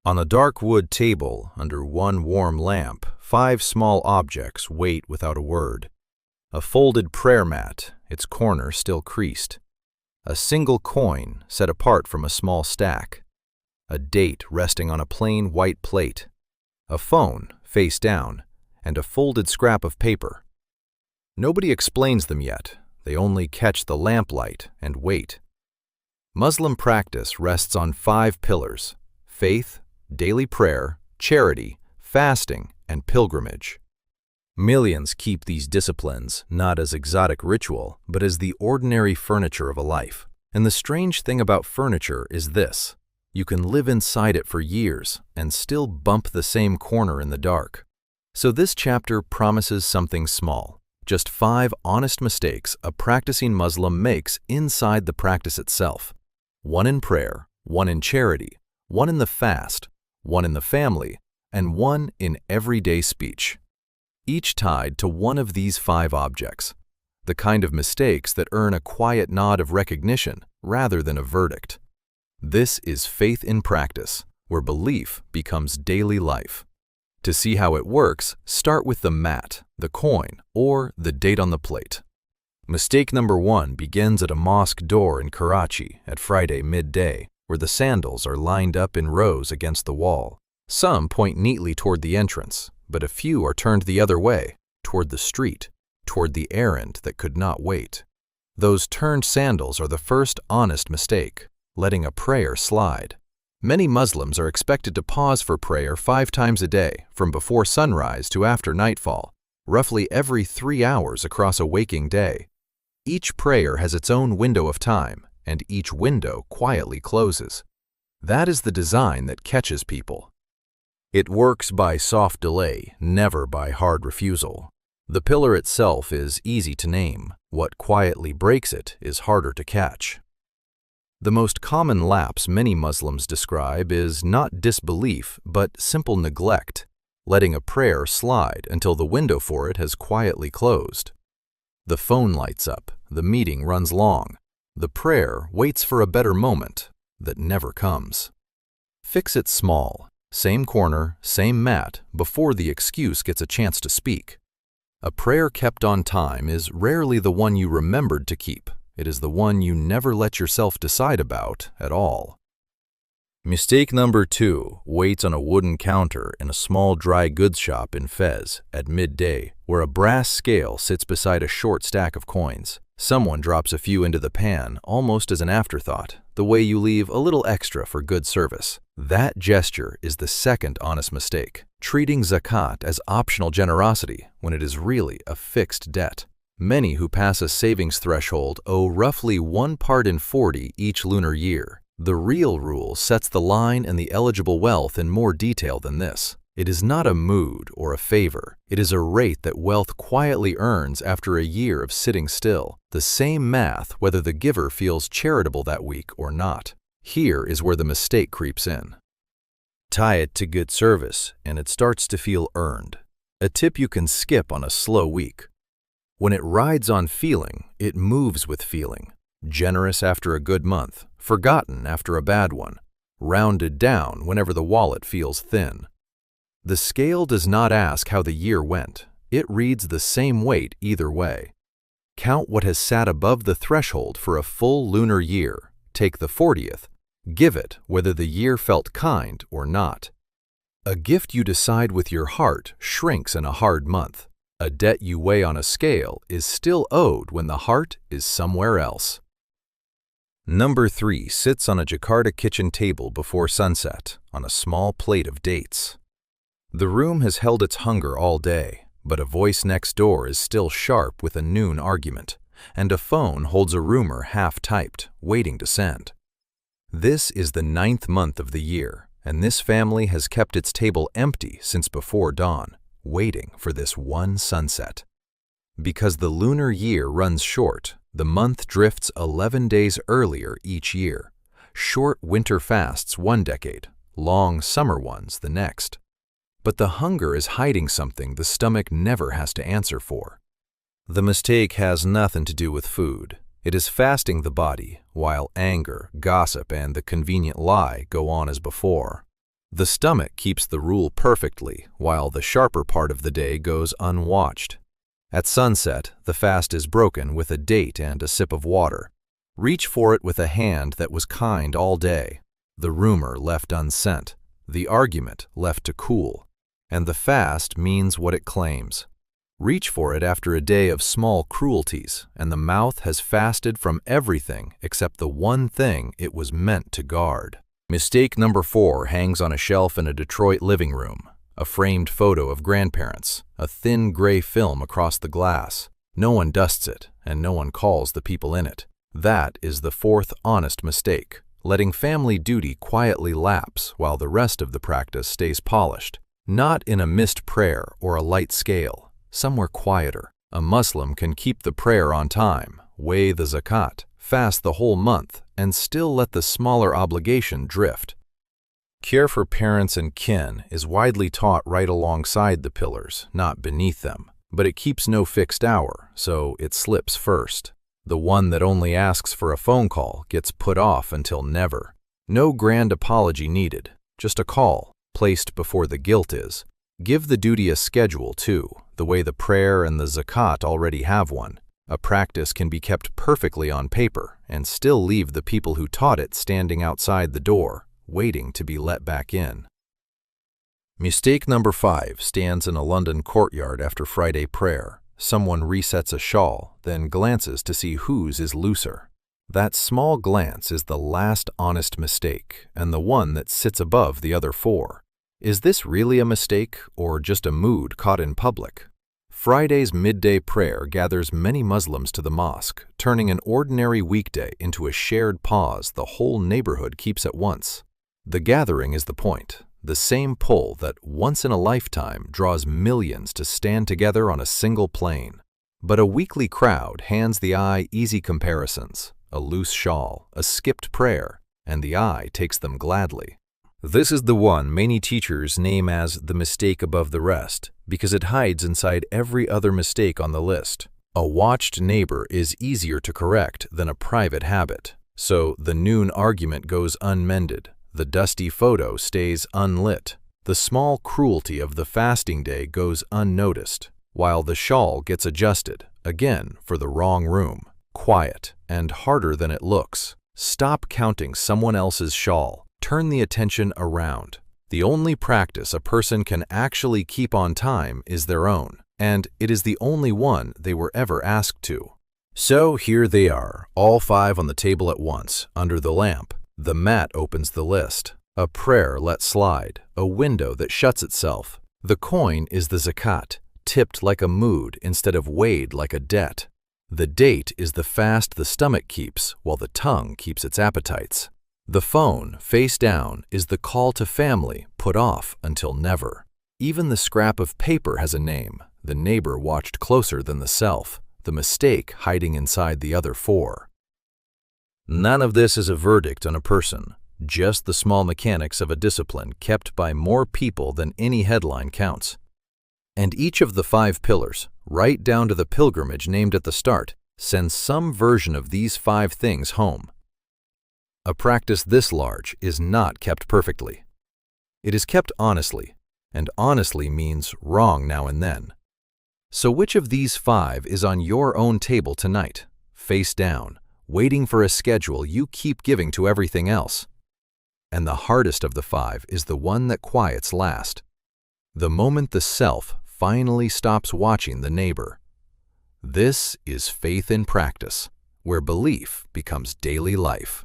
On a dark wood table, under one warm lamp, 5 small objects wait without a word. A folded prayer mat, its corner still creased. A single coin set apart from a small stack. A date resting on a plain white plate. A phone, face down, and a folded scrap of paper. Nobody explains them yet. They only catch the lamplight and wait. Muslim practice rests on 5 pillars: faith, daily prayer, charity, fasting, and pilgrimage. Millions keep these disciplines not as exotic ritual, but as the ordinary furniture of a life. And the strange thing about furniture is this: you can live inside it for years and still bump the same corner in the dark. So this chapter promises something small. Just 5 honest mistakes a practicing Muslim makes inside the practice itself. 1 in prayer, 1 in charity, 1 in the fast, 1 in the family, and 1 in everyday speech. Each tied to one of these 5 objects. The kind of mistakes that earn a quiet nod of recognition rather than a verdict. This is faith in practice, where belief becomes daily life. To see how it works, start with the mat, the coin, or the date on the plate. Mistake number 1 begins at a mosque door in Karachi at Friday midday, where the sandals are lined up in rows against the wall. Some point neatly toward the entrance, but a few are turned the other way, toward the street, toward the errand that could not wait. Those turned sandals are the first honest mistake, letting a prayer slide. Many Muslims are expected to pause for prayer 5 times a day, from before sunrise to after nightfall, roughly every 3 hours across a waking day. Each prayer has its own window of time, and each window quietly closes. That is the design that catches people. It works by soft delay, never by hard refusal. The pillar itself is easy to name. What quietly breaks it is harder to catch. The most common lapse many Muslims describe is not disbelief, but simple neglect, letting a prayer slide until the window for it has quietly closed. The phone lights up, the meeting runs long, the prayer waits for a better moment that never comes. Fix it small, same corner, same mat, before the excuse gets a chance to speak. A prayer kept on time is rarely the one you remembered to keep. It is the one you never let yourself decide about at all. Mistake number 2 waits on a wooden counter in a small dry goods shop in Fez at midday, where a brass scale sits beside a short stack of coins. Someone drops a few into the pan almost as an afterthought, the way you leave a little extra for good service. That gesture is the second honest mistake, treating zakat as optional generosity when it is really a fixed debt. Many who pass a savings threshold owe roughly 1 part in 40 each lunar year. The real rule sets the line and the eligible wealth in more detail than this. It is not a mood or a favor. It is a rate that wealth quietly earns after a year of sitting still. The same math whether the giver feels charitable that week or not. Here is where the mistake creeps in. Tie it to good service, and it starts to feel earned. A tip you can skip on a slow week. When it rides on feeling, it moves with feeling. Generous after a good month, forgotten after a bad one, rounded down whenever the wallet feels thin. The scale does not ask how the year went. It reads the same weight either way. Count what has sat above the threshold for a full lunar year. Take the 40th. Give it whether the year felt kind or not. A gift you decide with your heart shrinks in a hard month. A debt you weigh on a scale is still owed when the heart is somewhere else. Number 3 sits on a Jakarta kitchen table before sunset, on a small plate of dates. The room has held its hunger all day, but a voice next door is still sharp with a noon argument, and a phone holds a rumor half-typed, waiting to send. This is the 9th month of the year, and this family has kept its table empty since before dawn, waiting for this one sunset. Because the lunar year runs short, the month drifts 11 days earlier each year. Short winter fasts one decade, long summer ones the next. But the hunger is hiding something the stomach never has to answer for. The mistake has nothing to do with food. It is fasting the body, while anger, gossip, and the convenient lie go on as before. The stomach keeps the rule perfectly, while the sharper part of the day goes unwatched. At sunset, the fast is broken with a date and a sip of water. Reach for it with a hand that was kind all day. The rumor left unsent, the argument left to cool, and the fast means what it claims. Reach for it after a day of small cruelties, and the mouth has fasted from everything except the one thing it was meant to guard. Mistake number 4 hangs on a shelf in a Detroit living room. A framed photo of grandparents, a thin gray film across the glass. No one dusts it, and no one calls the people in it. That is the 4th honest mistake, letting family duty quietly lapse while the rest of the practice stays polished. Not in a missed prayer or a light scale, somewhere quieter. A Muslim can keep the prayer on time, weigh the zakat, fast the whole month, and still let the smaller obligation drift. Care for parents and kin is widely taught right alongside the pillars, not beneath them, but it keeps no fixed hour, so it slips first. The one that only asks for a phone call gets put off until never. No grand apology needed, just a call, placed before the guilt is. Give the duty a schedule too, the way the prayer and the zakat already have one. A practice can be kept perfectly on paper and still leave the people who taught it standing outside the door, waiting to be let back in. Mistake number 5 stands in a London courtyard after Friday prayer. Someone resets a shawl, then glances to see whose is looser. That small glance is the last honest mistake, and the one that sits above the other 4. Is this really a mistake, or just a mood caught in public? Friday's midday prayer gathers many Muslims to the mosque, turning an ordinary weekday into a shared pause the whole neighborhood keeps at once. The gathering is the point, the same pull that once in a lifetime draws millions to stand together on a single plane. But a weekly crowd hands the eye easy comparisons, a loose shawl, a skipped prayer, and the eye takes them gladly. This is the one many teachers name as the mistake above the rest, because it hides inside every other mistake on the list. A watched neighbor is easier to correct than a private habit, so the noon argument goes unmended. The dusty photo stays unlit. The small cruelty of the fasting day goes unnoticed, while the shawl gets adjusted, again for the wrong room. Quiet and harder than it looks. Stop counting someone else's shawl. Turn the attention around. The only practice a person can actually keep on time is their own, and it is the only one they were ever asked to. So here they are, all 5 on the table at once, under the lamp. The mat opens the list. A prayer let slide, a window that shuts itself. The coin is the zakat, tipped like a mood instead of weighed like a debt. The date is the fast the stomach keeps while the tongue keeps its appetites. The phone, face down, is the call to family put off until never. Even the scrap of paper has a name, the neighbor watched closer than the self, the mistake hiding inside the other 4. None of this is a verdict on a person, just the small mechanics of a discipline kept by more people than any headline counts. And each of the 5 pillars, right down to the pilgrimage named at the start, sends some version of these 5 things home. A practice this large is not kept perfectly. It is kept honestly, and honestly means wrong now and then. So which of these 5 is on your own table tonight, face down, waiting for a schedule you keep giving to everything else? And the hardest of the 5 is the one that quiets last. The moment the self finally stops watching the neighbor. This is faith in practice, where belief becomes daily life.